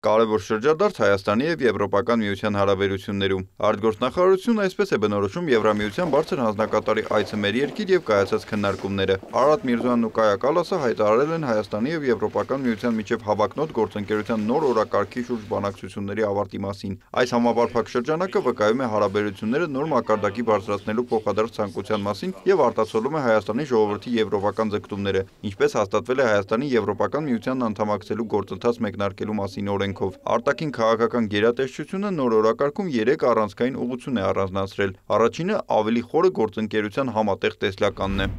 Կարևոր շրջադարձ Հայաստանի եւ Եվրոպական միության հարաբերություններում։ Արտգործնախարարությունն այսպես է բնորոշում Եվրամիության բարձր հանձնակատարի այցը մեր երկիր եւ կայացած քննարկումները։ Արարատ Միրզոյանն ու Կայա Կալասը հայտարարել են Հայաստանի եւ Եվրոպական միության միջև հավակնոտ գործընկերության նոր օրակարգի շուրջ բանակցությունների ավարտի մասին։ Այս համապարփակ շրջանակը վկայում է հարաբերությունները նոր մակարդակի բարձրացնելու փոխադարձ ցանկության մասին եւ արտացոլում է Հայաստանի ժողովրդի եվրոպական ձգտումները, ինչպես հաստատվել է Հայաստանի Եվրոպական միությանն անդամակցելու գործընթաց մեկնարկելու մասին օրենքով։ Արտաքին քաղաքական գերատեսչությունը նոր օրակարգում 3 առանցքային ուղղություն է առանձնացրել։ Առաջինը ավելի խորը գործընկերության համատեղ տեսլականն է։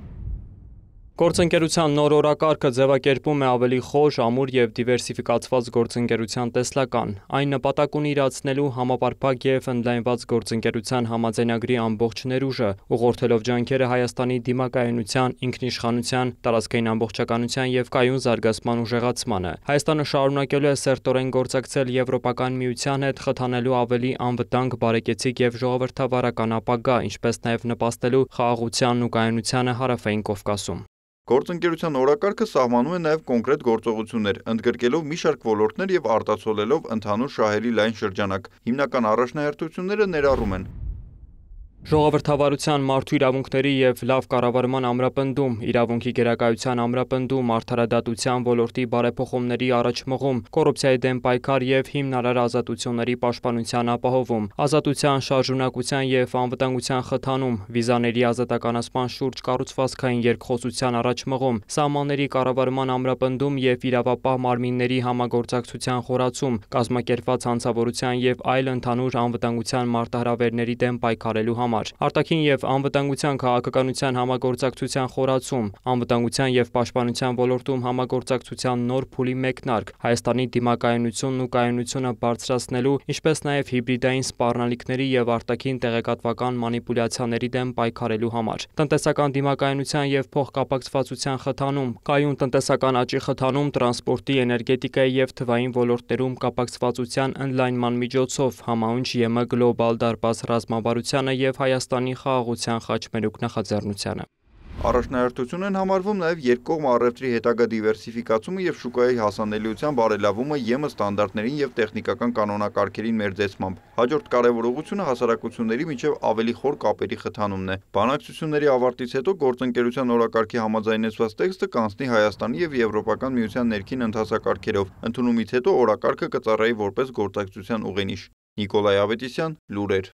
Գործընկերության նոր օրակարգը ձևակերպում է ավելի խոր, ամուր եւ դիվերսիֆիկացված գործընկերության տեսլական։ Այն նպատակ ունի իրացնելու համապարփակ եւ ընդլայնված գործընկերության համաձայնագրի ամբողջ ներուժը, ուղղորդելով ջանքերը Հայաստանի դիմակայունության, ինքնիշխանության, տարածքային ամբողջականության եւ կայուն զարգացման ուժեղացմանը։ Հայաստանը շարունակելու է սերտորեն գործակցել Եվրոպական միության հետ, խթանելու ավելի անվտանգ, բարեկեցիկ եւ ժողովրդավարական ապագա, ինչպես նաեւ նպաստելու խաղաղությանն ու կայունությանը Հարավային Կովկասում։ Գործընկերության օրակարգը սահմանում է նաև կոնկրետ գործողություններ, ընդգրկելով մի շարք ոլորտներ եւ արտացոլելով ընդհանուր շահերի լայն շրջանակ։ Հիմնական առաջնահերթությունները ներառում են ժողովրդավարության, մարդու իրավունքների եւ լավ կառավարման ամրապնդում, իրավունքի գերակայության ամրապնդում, արդարադատության ոլորտի բարեփոխումների առաջմղում, կոռուպցիայի դեմ պայքար եւ հիմնարար ազատությունների պաշտպանության ապահովում, ազատության, շարժունակության եւ անվտանգության խթանում, վիզաների ազատականացման շուրջ կառուցվածքային երկխոսության առաջմղում, սահմանների կառավարման ամրապնդում եւ իրավապահ մարմինների համագործակցության խորացում, կազմակերպված հանցավորության եւ այլ ընդհանուր անվտանգության մարտահրավերների դեմ պայքարելու արտաքին եւ անվտանգության քաղաքականության համագործակցության խորացում, անվտանգության եւ պաշտպանության ոլորտում համագործակցության նոր փուլի մեկնարկ, Հայաստանի դիմակայունությունն ու կայունությունը բարձրացնելու, ինչպես նաեւ հիբրիդային սպառնալիքների եւ արտաքին տեղեկատվական մանիպուլյացիաների դեմ պայքարելու համար, տնտեսական դիմակայունության եւ փոխկապակցվածության խթանում, կայուն տնտեսական աճի խթանում, տրանսպորտի, էներգետիկայի եւ թվային ոլորտներում կապակցվածության ընդլայնման միջոցով, համահունչ ԵՄ գլոբալ դարպաս ռազմավարությանը եւ Հայաստանի խաղաղության խաչմերուկ նախաձեռնությանը։ Առաջնահերթություն են համարվում նաև երկկողմ առևտրի հետագա դիվերսիֆիկացումը եւ շուկայի հասանելիության բարելավումը ԵՄ ստանդարտներին եւ տեխնիկական կանոնակարգերին մերձեցմամբ։ Հաջորդ կարևոր ուղղությունը հասարակությունների միջև ավելի խոր կապերի խթանումն է։ Բանակցությունների ավարտից հետո գործընկերության օրակարգի համաձայնեցված տեքստը կանցնի Հայաստանի եւ Եվրոպական միության ներքին ընթացակարգերով։ Ընդունումից հետո օրակարգը կծառայի որպես գործակցության ուղենիշ։ Նիկոլայ Ավետիսյան, լուրեր։